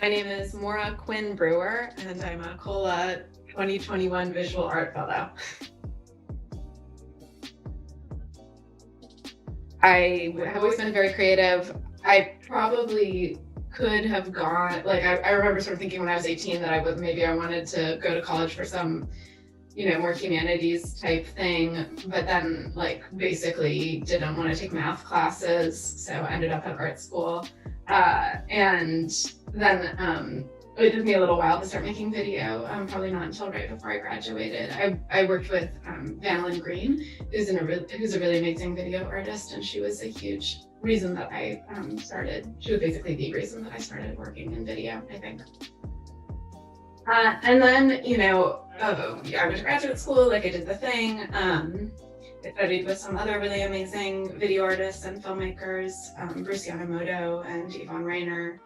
My name is Maura Brewer, and I'm a C.O.L.A 2021 Visual Art Fellow. I have always been very creative. I probably could have gone, I remember sort of thinking when I was 18 that I wanted to go to college for some, more humanities type thing, but then basically didn't want to take math classes, so I ended up at art school. And then it took me a little while to start making video, probably not until right before I graduated. I worked with Vanillin Green, who's a really amazing video artist, and she was a huge reason that I she was basically the reason that I started working in video, I think. And then, I went to graduate school, I did the thing. I studied with some other really amazing video artists and filmmakers, Bruce Yamamoto and Yvonne Rainer.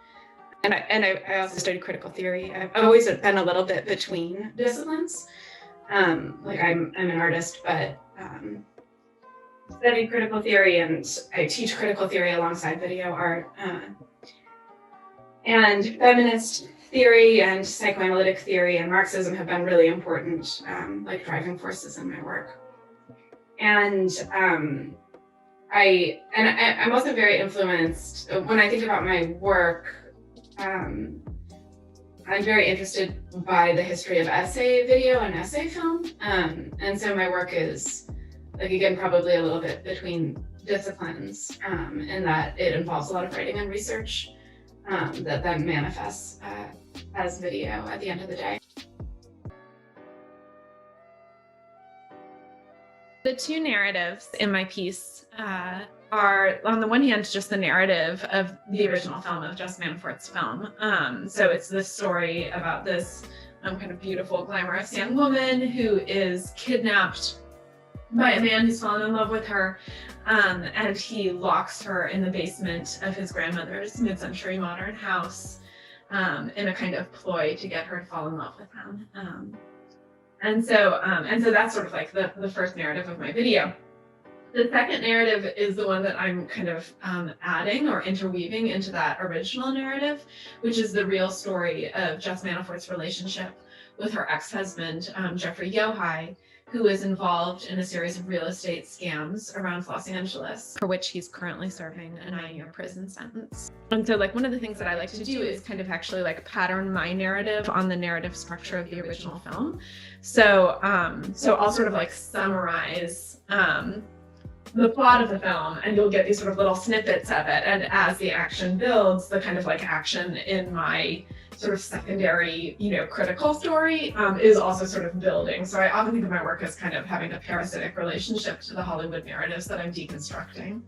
And I also studied critical theory. I've always been a little bit between disciplines. I'm an artist, but studied critical theory, and I teach critical theory alongside video art. And feminist theory and psychoanalytic theory and Marxism have been really important, driving forces in my work. And I'm also very influenced when I think about my work. I'm very interested by the history of essay video and essay film, and so my work is again probably a little bit between disciplines, in that it involves a lot of writing and research that then manifests as video at the end of the day. The two narratives in my piece are, on the one hand, just the narrative of the original film, of Jess Manafort's film. So it's this story about this kind of beautiful, glamorous young woman who is kidnapped by a man who's fallen in love with her, and he locks her in the basement of his grandmother's mid-century modern house in a kind of ploy to get her to fall in love with him. And so that's sort of the first narrative of my video. The second narrative is the one that I'm kind of adding or interweaving into that original narrative, which is the real story of Jess Manafort's relationship with her ex-husband, Jeffrey Yohai, who is involved in a series of real estate scams around Los Angeles, for which he's currently serving a 9-year prison sentence. And so one of the things that I like to do is kind of actually pattern my narrative on the narrative structure of the original film. So I'll sort of summarize the plot of the film, and you'll get these sort of little snippets of it. And as the action builds, the kind of action in my sort of secondary, critical story is also sort of building. So I often think of my work as kind of having a parasitic relationship to the Hollywood narratives that I'm deconstructing.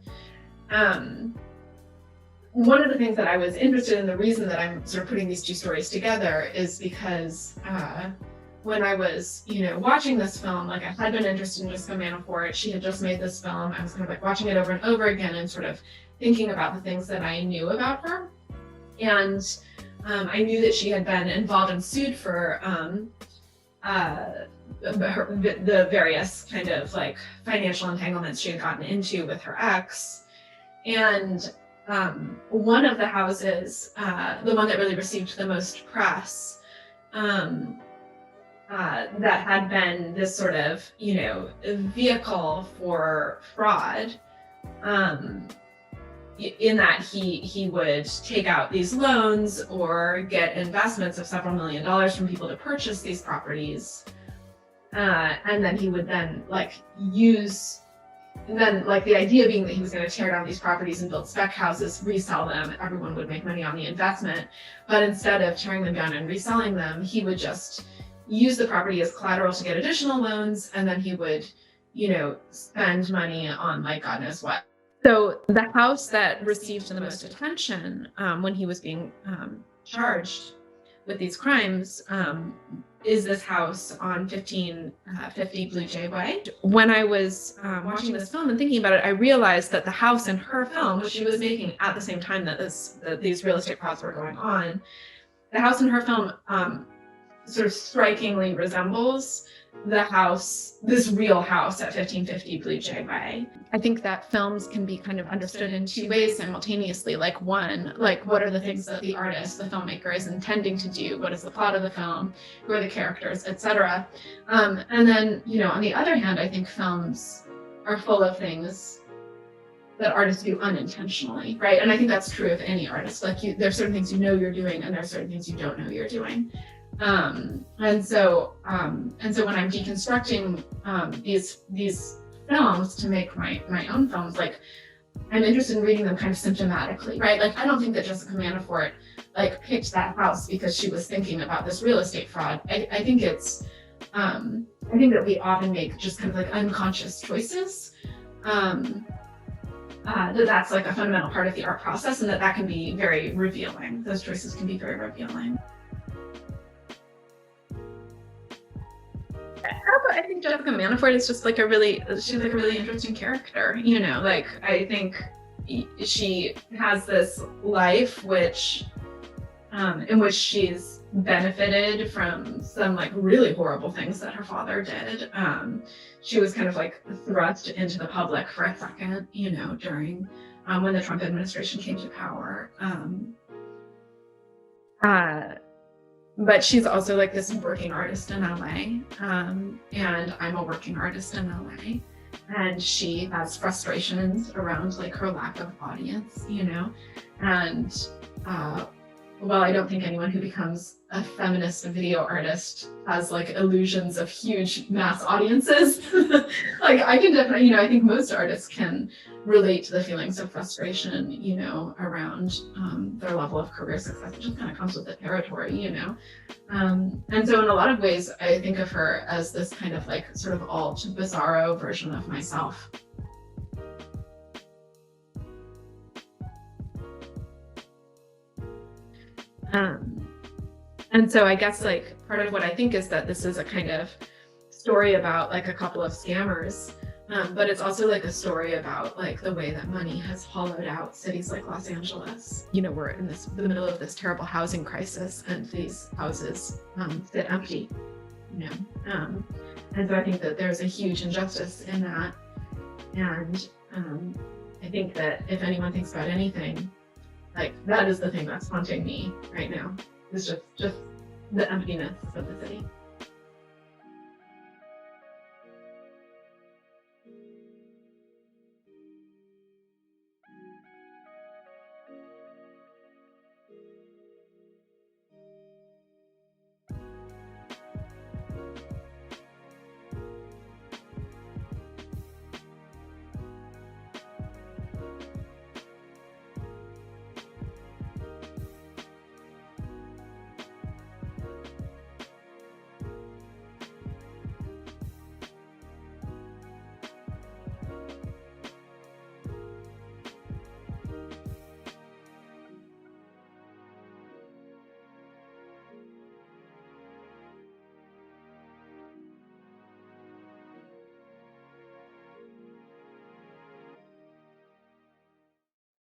One of the things that I was interested in, the reason that I'm sort of putting these two stories together, is because when I was, watching this film, I had been interested in Jessica Manafort. She had just made this film. I was kind of watching it over and over again and sort of thinking about the things that I knew about her. And I knew that she had been involved and sued for the various kind of financial entanglements she had gotten into with her ex. And one of the houses, the one that really received the most press, that had been this sort of, vehicle for fraud, in that he would take out these loans or get investments of several $1 million from people to purchase these properties. And then he would then the idea being that he was going to tear down these properties and build spec houses, resell them, everyone would make money on the investment. But instead of tearing them down and reselling them, he would just use the property as collateral to get additional loans, and then he would, spend money on God knows what. So the house that received the most attention when he was being charged with these crimes is this house on 1550 Blue Jay Way. When I was watching this film and thinking about it, I realized that the house in her film, which she was making at the same time that these real estate frauds were going on, the house in her film sort of strikingly resembles the house, this real house at 1550 Blue Jay Way. I think that films can be kind of understood in two ways simultaneously. Like one, like what are the things that the artist, the filmmaker is intending to do? What is the plot of the film? Who are the characters, etc. And then, you know, on the other hand, I think films are full of things that artists do unintentionally, right? And I think that's true of any artist. Like there's certain things you know you're doing, and there's certain things you don't know you're doing. And so when I'm deconstructing these films to make my own films, like I'm interested in reading them kind of symptomatically, right? Like I don't think that Jessica Manafort like picked that house because she was thinking about this real estate fraud. I think it's I think that we often make just kind of like unconscious choices. That's like a fundamental part of the art process, and that can be very revealing. Those choices can be very revealing. I think Jessica Manafort is just like she's like a really interesting character, you know, like I think she has this life in which she's benefited from some like really horrible things that her father did. She was kind of like thrust into the public for a second, you know, during when the Trump administration came to power. But she's also like this working artist in LA, and I'm a working artist in LA, and she has frustrations around like her lack of audience, you know, and well, I don't think anyone who becomes a feminist video artist has like illusions of huge mass audiences. Like I can definitely, you know, I think most artists can relate to the feelings of frustration, you know, around their level of career success. It just kind of comes with the territory, you know. And so in a lot of ways, I think of her as this kind of like sort of alt bizarro version of myself. And so I guess like part of what I think is that this is a kind of story about like a couple of scammers, but it's also like a story about like the way that money has hollowed out cities like Los Angeles. You know, we're in the middle of this terrible housing crisis, and these houses sit empty, you know. And so I think that there's a huge injustice in that. And I think that if anyone thinks about anything, like that is the thing that's haunting me right now. It's just the emptiness of the city.